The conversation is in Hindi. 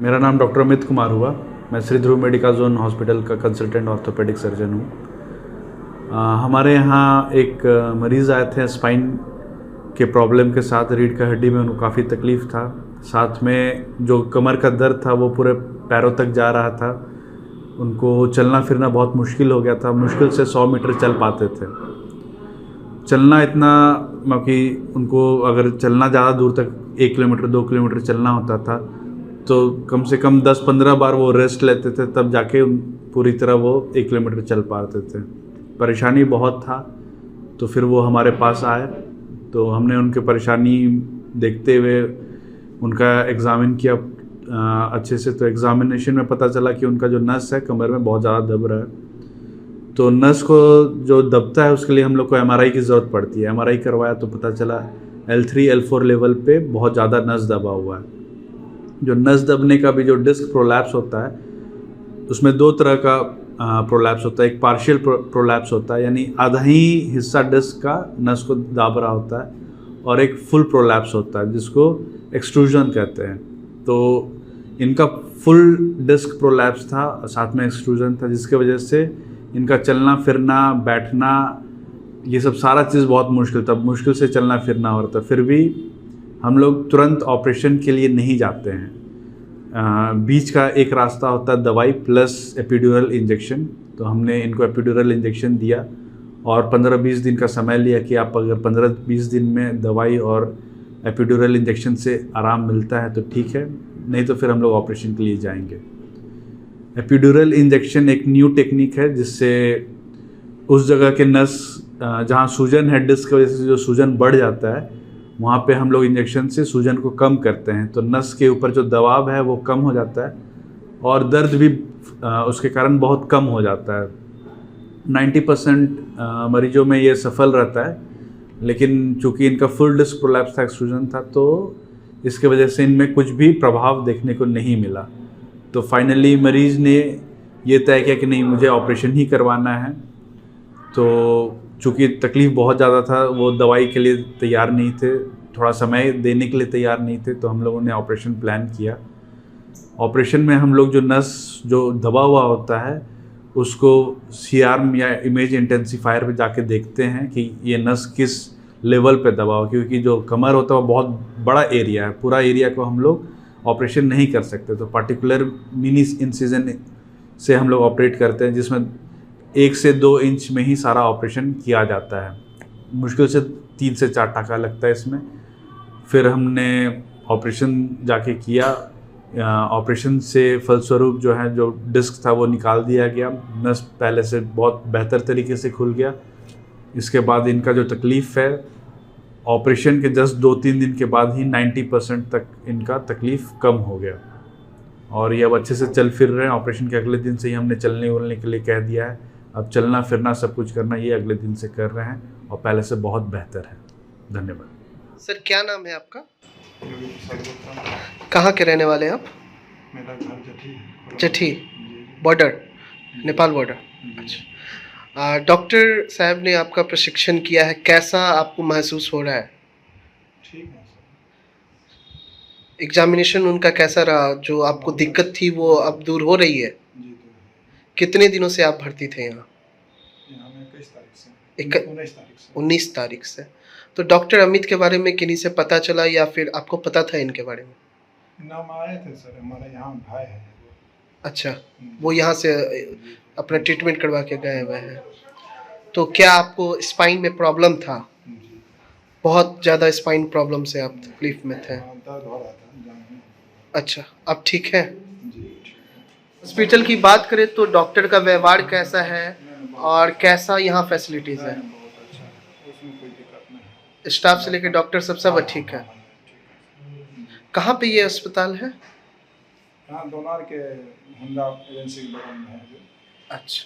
मेरा नाम डॉक्टर अमित कुमार हुआ। मैं श्री ध्रुव मेडिकल जोन हॉस्पिटल का कंसल्टेंट ऑर्थोपेडिक सर्जन हूँ। हमारे यहाँ एक मरीज़ आए थे स्पाइन के प्रॉब्लम के साथ। रीढ़ का हड्डी में उनको काफ़ी तकलीफ़ था, साथ में जो कमर का दर्द था वो पूरे पैरों तक जा रहा था। उनको चलना फिरना बहुत मुश्किल हो गया था, मुश्किल से 100 मीटर चल पाते थे। चलना इतना मतलब कि उनको अगर चलना ज़्यादा दूर तक 1 किलोमीटर 2 किलोमीटर चलना होता था तो कम से कम 10-15 बार वो रेस्ट लेते थे, तब जाके पूरी तरह वो 1 किलोमीटर चल पाते थे। परेशानी बहुत था, तो फिर वो हमारे पास आए तो हमने उनकी परेशानी देखते हुए उनका एग्ज़ामिन किया अच्छे से। तो एग्ज़ामिनेशन में पता चला कि उनका जो नस है कमर में बहुत ज़्यादा दब रहा है। तो नस को जो दबता है उसके लिए हम लोग को एमआरआई की ज़रूरत पड़ती है। एमआरआई करवाया तो पता चला L3 L4 लेवल पे बहुत ज़्यादा नस दबा हुआ है। जो नस दबने का भी जो डिस्क प्रोलैप्स होता है उसमें 2 तरह का प्रोलैप्स होता है। एक पार्शियल प्रोलैप्स होता है, यानी आधा ही हिस्सा डिस्क का नस को दाब रहा होता है, और एक फुल प्रोलैप्स होता है जिसको एक्सट्रूजन कहते हैं। तो इनका फुल डिस्क प्रोलैप्स था, साथ में एक्सट्रूजन था, जिसके वजह से इनका चलना फिरना बैठना ये सब सारा चीज़ बहुत मुश्किल था। मुश्किल से चलना फिरना हो रहा था। फिर भी हम लोग तुरंत ऑपरेशन के लिए नहीं जाते हैं। बीच का एक रास्ता होता है दवाई प्लस एपिड्यूरल इंजेक्शन। तो हमने इनको एपिड्यूरल इंजेक्शन दिया और 15-20 दिन का समय लिया कि आप अगर 15-20 दिन में दवाई और एपिड्यूरल इंजेक्शन से आराम मिलता है तो ठीक है, नहीं तो फिर हम लोग ऑपरेशन के लिए जाएंगे। एपिड्यूरल इंजेक्शन एक न्यू टेक्निक है जिससे उस जगह के नस जहाँ सूजन है, डिस्क की वजह से जो सूजन बढ़ जाता है, वहाँ पे हम लोग इंजेक्शन से सूजन को कम करते हैं। तो नस के ऊपर जो दबाव है वो कम हो जाता है और दर्द भी उसके कारण बहुत कम हो जाता है। 90% मरीजों में ये सफल रहता है, लेकिन चूँकि इनका फुल डिस्क प्रोलैप्स था, एक्सट्रूजन था, तो इसके वजह से इनमें कुछ भी प्रभाव देखने को नहीं मिला। तो फाइनली मरीज़ ने ये तय किया कि नहीं, मुझे ऑपरेशन ही करवाना है। तो चूँकि तकलीफ़ बहुत ज़्यादा था, वो दवाई के लिए तैयार नहीं थे, थोड़ा समय देने के लिए तैयार नहीं थे, तो हम लोगों ने ऑपरेशन प्लान किया। ऑपरेशन में हम लोग जो नस जो दबा हुआ होता है उसको सीआरएम या इमेज इंटेंसिफायर पे जाके देखते हैं कि ये नस किस लेवल पे दबा हो, क्योंकि जो कमर होता है वो बहुत बड़ा एरिया है, पूरा एरिया को हम लोग ऑपरेशन नहीं कर सकते। तो पार्टिकुलर मिनी इंसिजन से हम लोग ऑपरेट करते हैं, जिसमें 1 से 2 इंच में ही सारा ऑपरेशन किया जाता है। मुश्किल से 3 से 4 टाँका लगता है इसमें। फिर हमने ऑपरेशन जाके किया। ऑपरेशन से फलस्वरूप जो है जो डिस्क था वो निकाल दिया गया। नस पहले से बहुत बेहतर तरीके से खुल गया। इसके बाद इनका जो तकलीफ़ है, ऑपरेशन के जस्ट 2-3 दिन के बाद ही 90% तक इनका तकलीफ़ कम हो गया और ये अब अच्छे से चल फिर रहे हैं। ऑपरेशन के अगले दिन से ही हमने चलने वलने के लिए कह दिया है। अब चलना फिरना सब कुछ करना ये अगले दिन से कर रहे हैं और पहले से बहुत बेहतर है। धन्यवाद। सर, क्या नाम है आपका? कहाँ के रहने वाले हैं आप? मेरा घर जठी है। जठी बॉर्डर, नेपाल बॉर्डर। अच्छा, डॉक्टर साहब ने आपका प्रशिक्षण किया है, कैसा आपको महसूस हो रहा है? ठीक है सर। एग्जामिनेशन उनका कैसा रहा? जो आपको दिक्कत थी वो अब दूर हो रही है? जी तो है। कितने दिनों से आप भर्ती थे यहाँ? यहाँ में 21 तारीख से 19 तारीख से 19 तारीख से। तो डॉक्टर अमित के बारे में किन्हीं से पता चला या फिर आपको पता था इनके बारे में? नाम आए थे सर, हमारे यहाँ भाई है। अच्छा, वो यहाँ से अपना ट्रीटमेंट करवा के गए हुए हैं। तो क्या आपको स्पाइन में प्रॉब्लम था? जी। बहुत ज़्यादा स्पाइन प्रॉब्लम से आप तकलीफ में थे? हाँ, दर्द हो रहा था जान में। अच्छा, अब ठीक है? जी। हॉस्पिटल की बात करें तो डॉक्टर का व्यवहार कैसा है और कैसा यहाँ फैसिलिटीज़ है? बहुत अच्छा है, उसमें कोई दिक्कत नहीं। स्टाफ से लेकर डॉक्टर सब ठीक है? कहाँ पे ये अस्पताल है? हाँ, दोनार के होंडा एजेंसी के बगल में है। अच्छा।